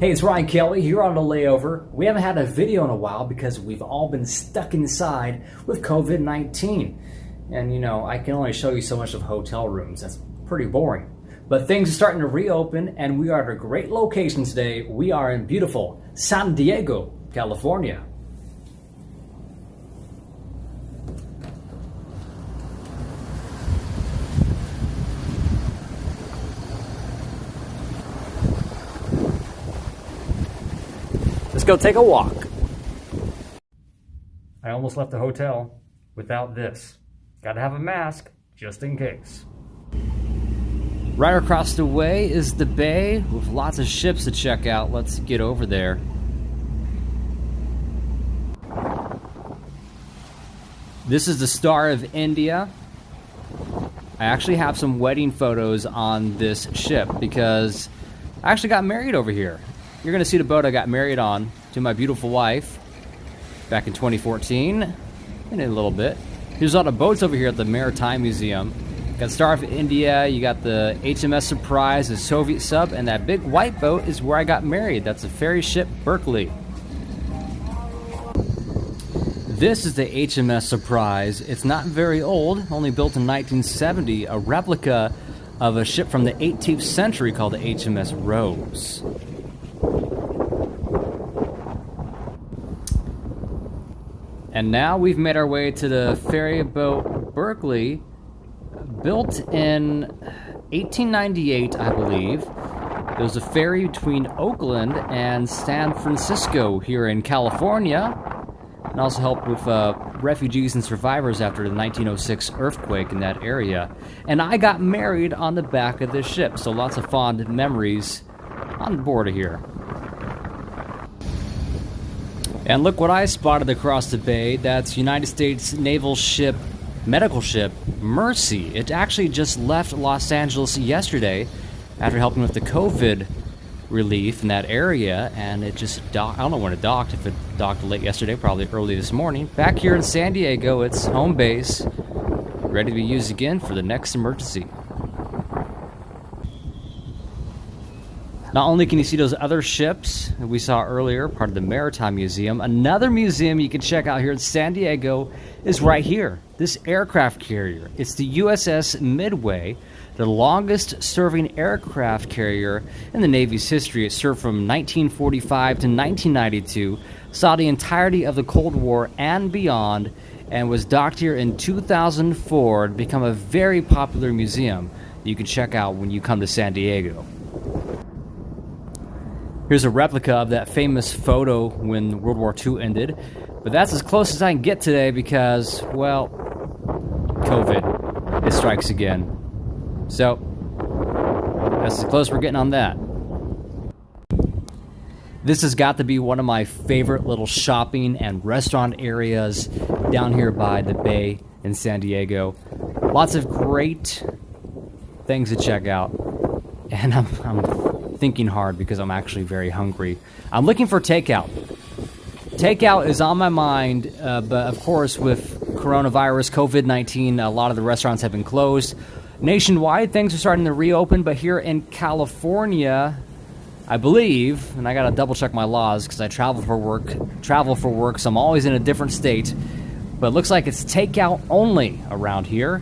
Hey, it's Ryan Kelly here on the layover. We haven't had a video in a while because we've all been stuck inside with COVID-19. And you know, I can only show you so much of hotel rooms. That's pretty boring. But things are starting to reopen and we are at a great location today. We are in beautiful San Diego, California. Let's go take a walk. I almost left the hotel without this. Gotta have a mask just in case. Right across the way is the bay with lots of ships to check out. Let's get over there. This is the Star of India. I actually have some wedding photos on this ship because I actually got married over here. You're gonna see the boat I got married on to my beautiful wife back in 2014 in a little bit. There's a lot of boats over here at the Maritime Museum. Got Star of India, you got the HMS Surprise, the Soviet sub, and that big white boat is where I got married. That's a ferry ship Berkeley. This is the HMS Surprise. It's not very old, only built in 1970, a replica of a ship from the 18th century called the HMS Rose. And now we've made our way to the ferry boat Berkeley, built in 1898, I believe. It was a ferry between Oakland and San Francisco here in California, and also helped with refugees and survivors after the 1906 earthquake in that area. And I got married on the back of this ship, so lots of fond memories on board of here. And look what I spotted across the bay. That's United States Naval ship, medical ship, Mercy. It actually just left Los Angeles yesterday after helping with the COVID relief in that area, and it just docked. I don't know when it docked, if it docked late yesterday, probably early this morning. Back here in San Diego, it's home base, ready to be used again for the next emergency. Not only can you see those other ships that we saw earlier, part of the Maritime Museum, another museum you can check out here in San Diego is right here. This aircraft carrier. It's the USS Midway, the longest serving aircraft carrier in the Navy's history. It served from 1945 to 1992, saw the entirety of the Cold War and beyond, and was docked here in 2004 to become a very popular museum that you can check out when you come to San Diego. Here's a replica of that famous photo when World War II ended. But that's as close as I can get today because, well, COVID. It strikes again. So, that's as close we're getting on that. This has got to be one of my favorite little shopping and restaurant areas down here by the bay in San Diego. Lots of great things to check out. And I'm thinking hard because I'm actually very hungry. I'm looking for takeout. Takeout is on my mind, but of course with coronavirus, COVID-19, a lot of the restaurants have been closed. Nationwide, things are starting to reopen, but here in California, I believe, and I gotta double check my laws because I travel for work, so I'm always in a different state, but it looks like it's takeout only around here.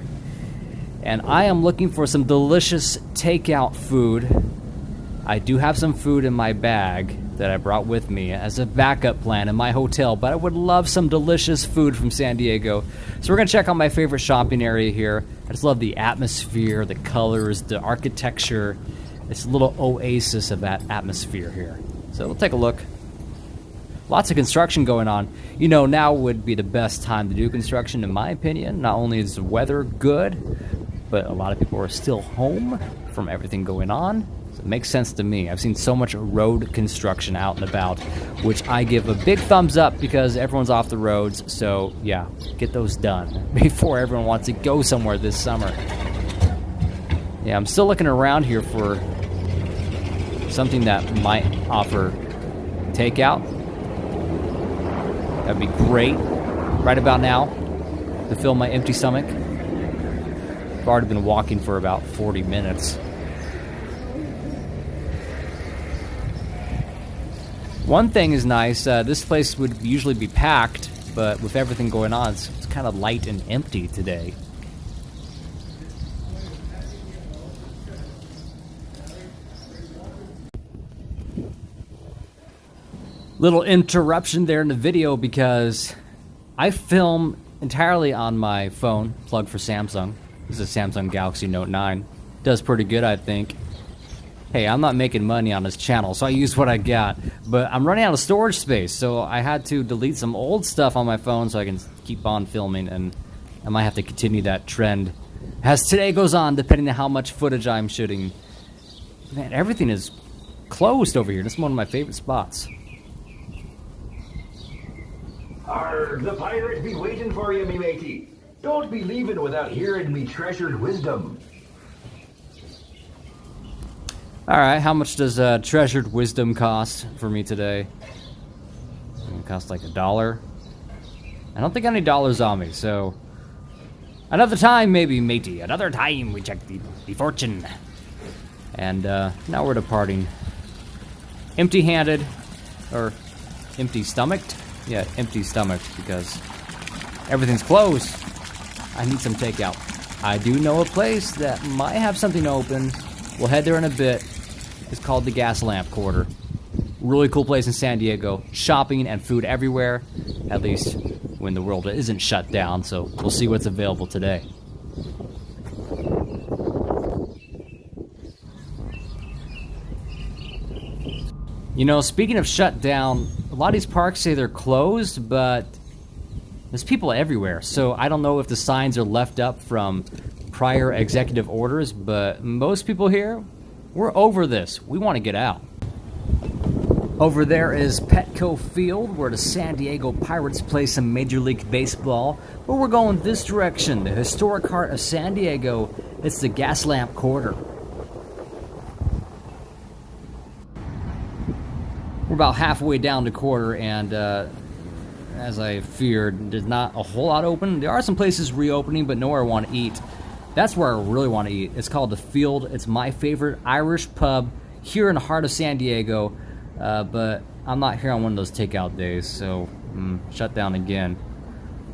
And I am looking for some delicious takeout food. I do have some food in my bag that I brought with me as a backup plan in my hotel, but I would love some delicious food from San Diego. So we're gonna check out my favorite shopping area here. I just love the atmosphere, the colors, the architecture. It's a little oasis of that atmosphere here. So we'll take a look. Lots of construction going on. You know, now would be the best time to do construction in my opinion. Not only is the weather good, but a lot of people are still home from everything going on. So it makes sense to me. I've seen so much road construction out and about, which I give a big thumbs up because everyone's off the roads. So yeah, get those done before everyone wants to go somewhere this summer. Yeah, I'm still looking around here for something that might offer takeout. That'd be great right about now to fill my empty stomach. I've already been walking for about 40 minutes. One thing is nice, this place would usually be packed, but with everything going on, it's kind of light and empty today. Little interruption there in the video because I film entirely on my phone, plugged for Samsung. This is a Samsung Galaxy Note 9. Does pretty good, I think. Hey, I'm not making money on this channel, so I use what I got. But I'm running out of storage space, so I had to delete some old stuff on my phone so I can keep on filming, and I might have to continue that trend as today goes on, depending on how much footage I'm shooting. Man, everything is closed over here. This is one of my favorite spots. Arr, the pirate be waiting for you, me matey. Don't be leaving without hearing me treasured wisdom. Alright, how much does treasured wisdom cost for me today? It costs like $1. I don't think any dollars on me, so... Another time, maybe, matey. Another time we check the fortune. And now we're departing. Empty-handed, or empty-stomached? Yeah, empty-stomached, because everything's closed. I need some takeout. I do know a place that might have something open. We'll head there in a bit. It's called the Gas Lamp Quarter. Really cool place in San Diego. Shopping and food everywhere, at least when the world isn't shut down, so we'll see what's available today. You know, speaking of shut down, a lot of these parks say they're closed, but there's people everywhere, so I don't know if the signs are left up from prior executive orders, but most people here, we're over this. We want to get out. Over there is Petco Field, where the San Diego Pirates play some Major League Baseball, but we're going this direction, the historic heart of San Diego. It's the Gas Lamp Quarter. We're about halfway down the quarter, and as I feared, there's not a whole lot open. There are some places reopening, but nowhere I want to eat. That's where I really want to eat. It's called The Field. It's my favorite Irish pub here in the heart of San Diego, but I'm not here on one of those takeout days, so shut down again.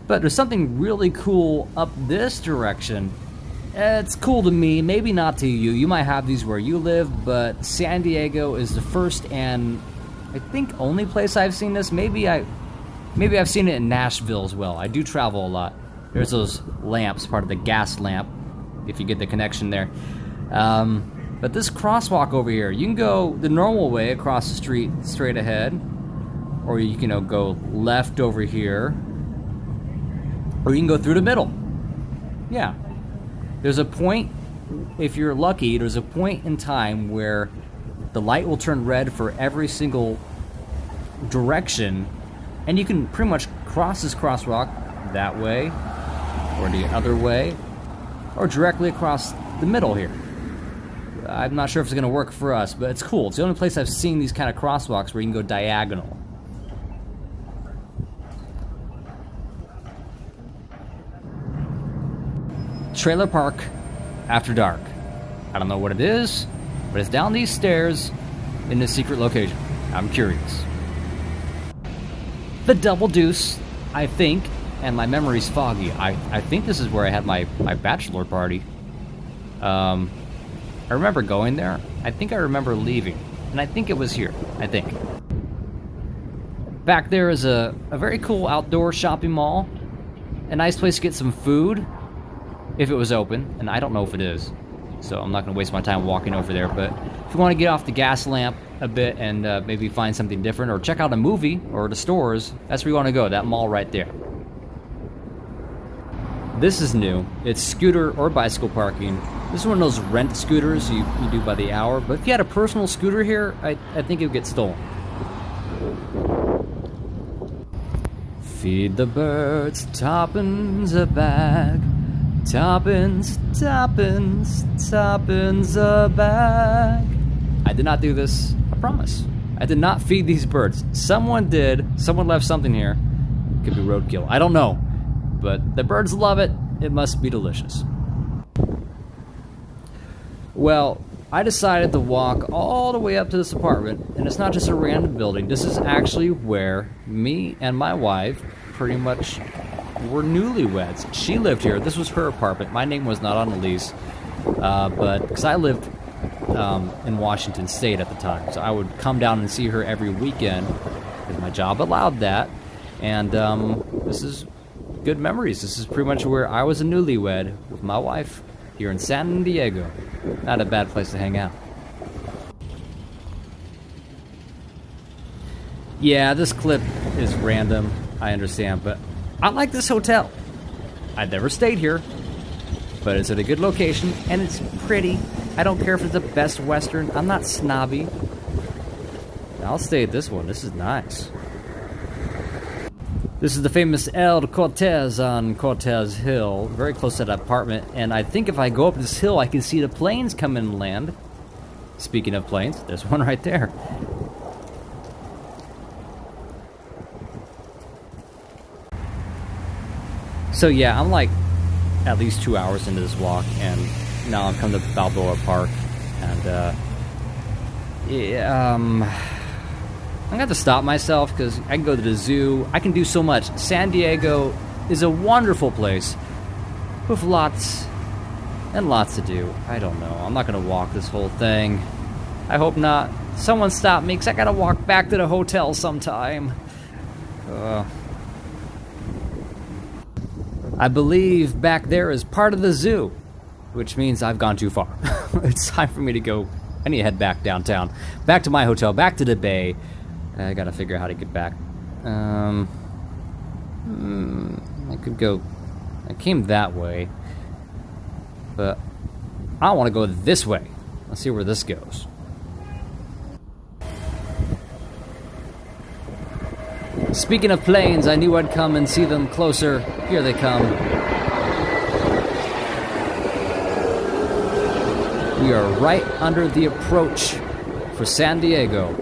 But there's something really cool up this direction. It's cool to me, maybe not to you. You might have these where you live, but San Diego is the first and I think only place I've seen this. Maybe I've seen it in Nashville as well. I do travel a lot. There's those lamps, part of the gas lamp, if you get the connection there. But this crosswalk over here, you can go the normal way across the street straight ahead, or you can go left over here, or you can go through the middle. Yeah. There's a point, if you're lucky, there's a point in time where the light will turn red for every single direction, and you can pretty much cross this crosswalk that way, or the other way, or directly across the middle here. I'm not sure if it's going to work for us, but it's cool. It's the only place I've seen these kind of crosswalks where you can go diagonal. Trailer park after dark. I don't know what it is, but it's down these stairs in this secret location. I'm curious. The Double Deuce, I think, and my memory's foggy. I think this is where I had my bachelor party. I remember going there. I think I remember leaving. And I think it was here. I think. Back there is a very cool outdoor shopping mall. A nice place to get some food. If it was open. And I don't know if it is. So I'm not going to waste my time walking over there. But if you want to get off the gas lamp a bit and maybe find something different. Or check out a movie or the stores. That's where you want to go. That mall right there. This is new. It's scooter or bicycle parking. This is one of those rent scooters you do by the hour. But if you had a personal scooter here, I think it would get stolen. Feed the birds, toppins a bag. Toppins, toppins, toppins a bag. I did not do this, I promise. I did not feed these birds. Someone did. Someone left something here. Could be roadkill. I don't know. But the birds love it. It must be delicious. Well, I decided to walk all the way up to this apartment, and it's not just a random building. This is actually where me and my wife pretty much were newlyweds. She lived here. This was her apartment. My name was not on the lease, but because I lived in Washington State at the time, so I would come down and see her every weekend because my job allowed that. And this is good memories. This is pretty much where I was a newlywed with my wife here in San Diego. Not a bad place to hang out. Yeah, this clip is random, I understand, but I like this hotel. I've never stayed here, but it's at a good location, and it's pretty. I don't care if it's the best Western. I'm not snobby. I'll stay at this one. This is nice. This is the famous El Cortez on Cortez Hill, very close to that apartment, and I think if I go up this hill, I can see the planes come in and land. Speaking of planes, there's one right there. So yeah, I'm like at least 2 hours into this walk, and now I'm coming to Balboa Park, and I'm gonna have to stop myself because I can go to the zoo. I can do so much. San Diego is a wonderful place with lots and lots to do. I don't know. I'm not gonna walk this whole thing. I hope not. Someone stop me because I gotta walk back to the hotel sometime. I believe back there is part of the zoo, which means I've gone too far. It's time for me to go. I need to head back downtown. Back to my hotel, back to the bay. I gotta figure out how to get back. I could go. I came that way, but I want to go this way. Let's see where this goes. Speaking of planes, I knew I'd come and see them closer. Here they come. We are right under the approach for San Diego.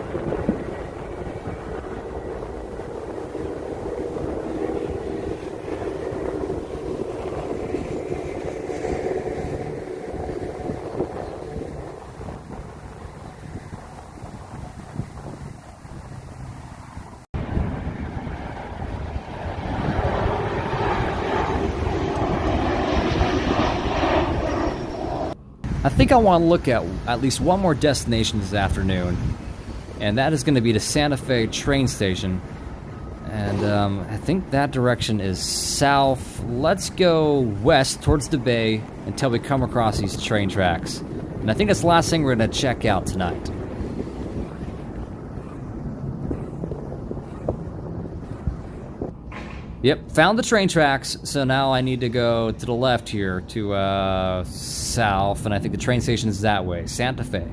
I think I want to look at least one more destination this afternoon, and that is going to be the Santa Fe train station. And I think that direction is south. Let's go west towards the bay until we come across these train tracks. And I think that's the last thing we're going to check out tonight. Yep, found the train tracks, so now I need to go to the left here to south, and I think the train station is that way, Santa Fe.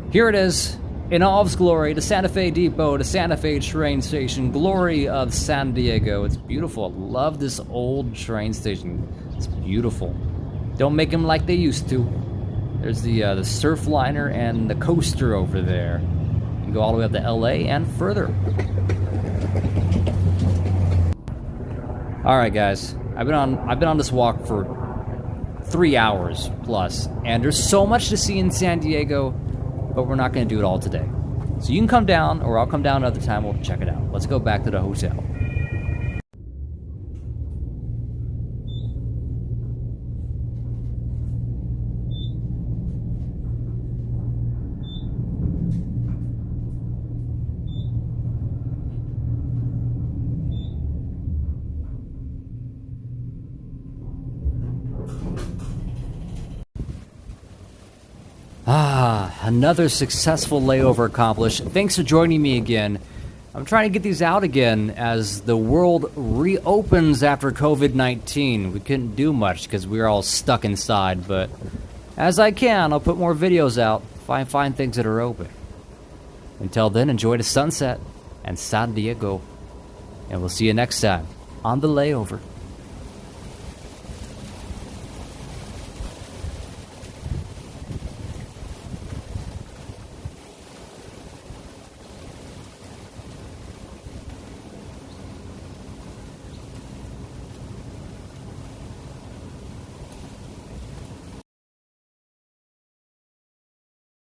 Here it is, in all of its glory, the Santa Fe Depot, the Santa Fe train station, glory of San Diego. It's beautiful. I love this old train station. It's beautiful. Don't make them like they used to. There's the Surfliner and the coaster over there. You can go all the way up to LA and further. All right, guys. I've been on this walk for 3 hours plus, and there's so much to see in San Diego, but we're not going to do it all today. So you can come down, or I'll come down another time. We'll check it out. Let's go back to the hotel. Another successful layover accomplished. Thanks for joining me again. I'm trying to get these out again as the world reopens after COVID-19. We couldn't do much because we were all stuck inside, but as I can, I'll put more videos out, find things that are open. Until then, enjoy the sunset and San Diego, and we'll see you next time on The Layover.